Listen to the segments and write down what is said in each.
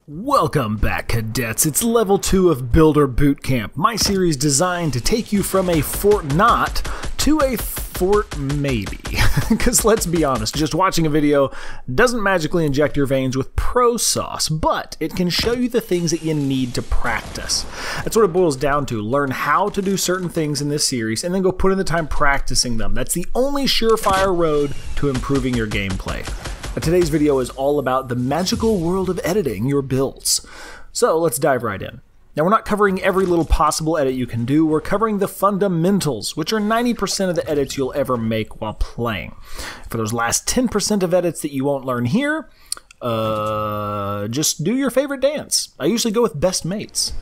Welcome back, cadets. It's level 2 of Builder Bootcamp, my series designed to take you from a Fortnite to a Fort maybe. Because let's be honest, just watching a video doesn't magically inject your veins with pro sauce, but it can show you the things that you need to practice. That's what it boils down to. Learn how to do certain things in this series and then go put in the time practicing them. That's the only surefire road to improving your gameplay. Today's video is all about the magical world of editing your builds. So let's dive right in. Now we're not covering every little possible edit you can do, we're covering the fundamentals, which are 90% of the edits you'll ever make while playing. For those last 10% of edits that you won't learn here, just do your favorite dance. I usually go with best mates.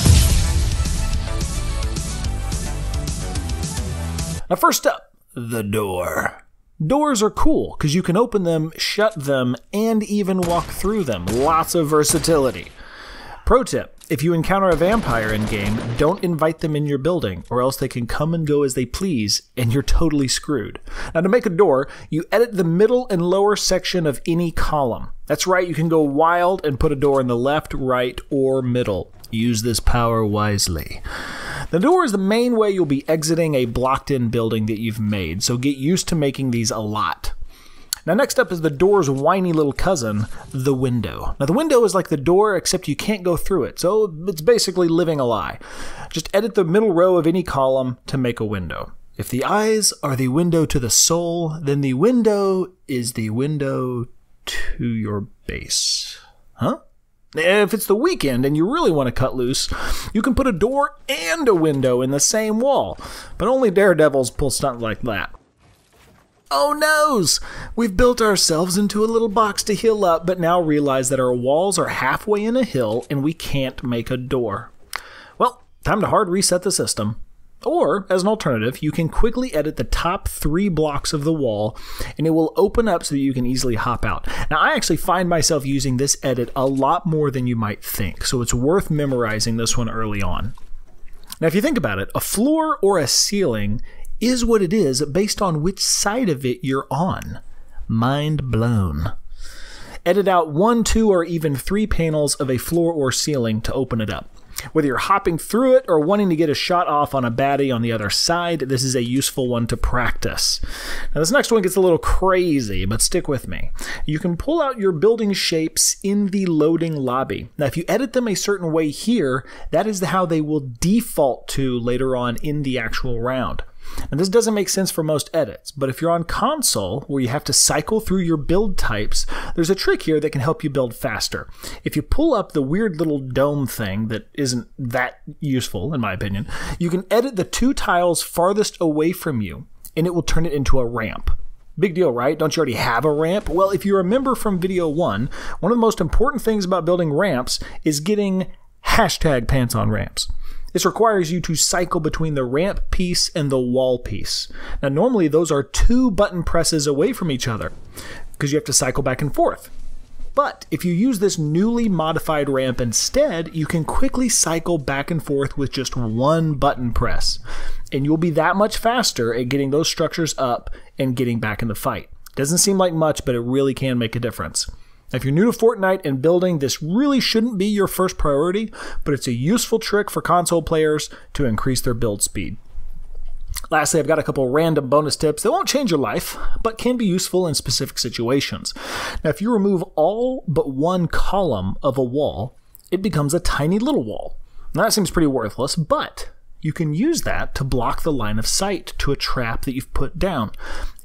Now first up, the door. Doors are cool because you can open them, shut them, and even walk through them. Lots of versatility. Pro tip, if you encounter a vampire in game, don't invite them in your building or else they can come and go as they please and you're totally screwed. Now to make a door, you edit the middle and lower section of any column. That's right, you can go wild and put a door in the left, right, or middle. Use this power wisely. The door is the main way you'll be exiting a blocked-in building that you've made, so get used to making these a lot. Now next up is the door's whiny little cousin, the window. Now the window is like the door except you can't go through it, so it's basically living a lie. Just edit the middle row of any column to make a window. If the eyes are the window to the soul, then the window is the window to your base. Huh? If it's the weekend and you really want to cut loose, you can put a door and a window in the same wall, but only daredevils pull stunt like that. Oh noes! We've built ourselves into a little box to heal up, but now realize that our walls are halfway in a hill and we can't make a door. Well, time to hard reset the system. Or, as an alternative, you can quickly edit the top 3 blocks of the wall and it will open up so that you can easily hop out. Now, I actually find myself using this edit a lot more than you might think, so it's worth memorizing this one early on. Now, if you think about it, a floor or a ceiling is what it is based on which side of it you're on. Mind blown. Edit out 1, 2, or even 3 panels of a floor or ceiling to open it up. Whether you're hopping through it or wanting to get a shot off on a baddie on the other side, this is a useful one to practice. Now this next one gets a little crazy, but stick with me. You can pull out your building shapes in the loading lobby. Now if you edit them a certain way here, that is how they will default to later on in the actual round. And this doesn't make sense for most edits, but if you're on console where you have to cycle through your build types, there's a trick here that can help you build faster. If you pull up the weird little dome thing that isn't that useful, in my opinion, you can edit the 2 tiles farthest away from you, and it will turn it into a ramp. Big deal, right? Don't you already have a ramp? Well, if you remember from video 1, one of the most important things about building ramps is getting #pants on ramps. This requires you to cycle between the ramp piece and the wall piece. Now normally those are 2 button presses away from each other because you have to cycle back and forth. But if you use this newly modified ramp instead, you can quickly cycle back and forth with just 1 button press. And you'll be that much faster at getting those structures up and getting back in the fight. Doesn't seem like much, but it really can make a difference. If you're new to Fortnite and building, this really shouldn't be your first priority, but it's a useful trick for console players to increase their build speed. Lastly, I've got a couple random bonus tips that won't change your life, but can be useful in specific situations. Now, if you remove all but 1 column of a wall, it becomes a tiny little wall. Now, that seems pretty worthless, but you can use that to block the line of sight to a trap that you've put down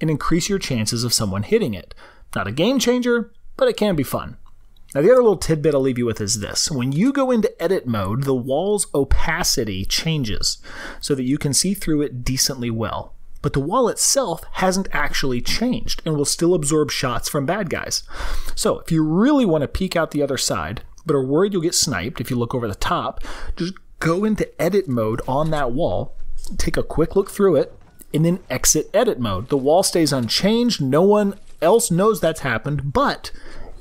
and increase your chances of someone hitting it. Not a game changer, but it can be fun. Now the other little tidbit I'll leave you with is this. When you go into edit mode, the wall's opacity changes so that you can see through it decently well. But the wall itself hasn't actually changed and will still absorb shots from bad guys. So if you really want to peek out the other side, but are worried you'll get sniped if you look over the top, just go into edit mode on that wall, take a quick look through it, and then exit edit mode. The wall stays unchanged, no one else knows that's happened, but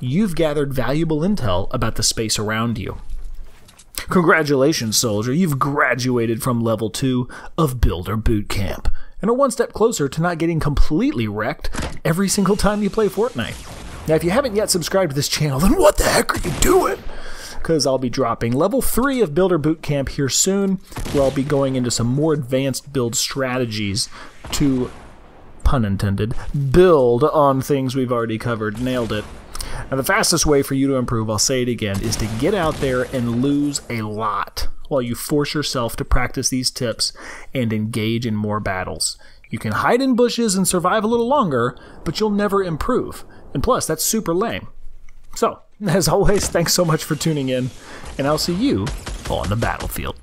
you've gathered valuable intel about the space around you. Congratulations, soldier, you've graduated from level 2 of Builder Bootcamp, and are one step closer to not getting completely wrecked every single time you play Fortnite. Now, if you haven't yet subscribed to this channel, then what the heck are you doing? because I'll be dropping level 3 of Builder Bootcamp here soon, where I'll be going into some more advanced build strategies to, pun intended, build on things we've already covered. Nailed it. Now, the fastest way for you to improve, I'll say it again, is to get out there and lose a lot while you force yourself to practice these tips and engage in more battles. You can hide in bushes and survive a little longer, but you'll never improve. And plus, that's super lame. So, as always, thanks so much for tuning in, and I'll see you on the battlefield.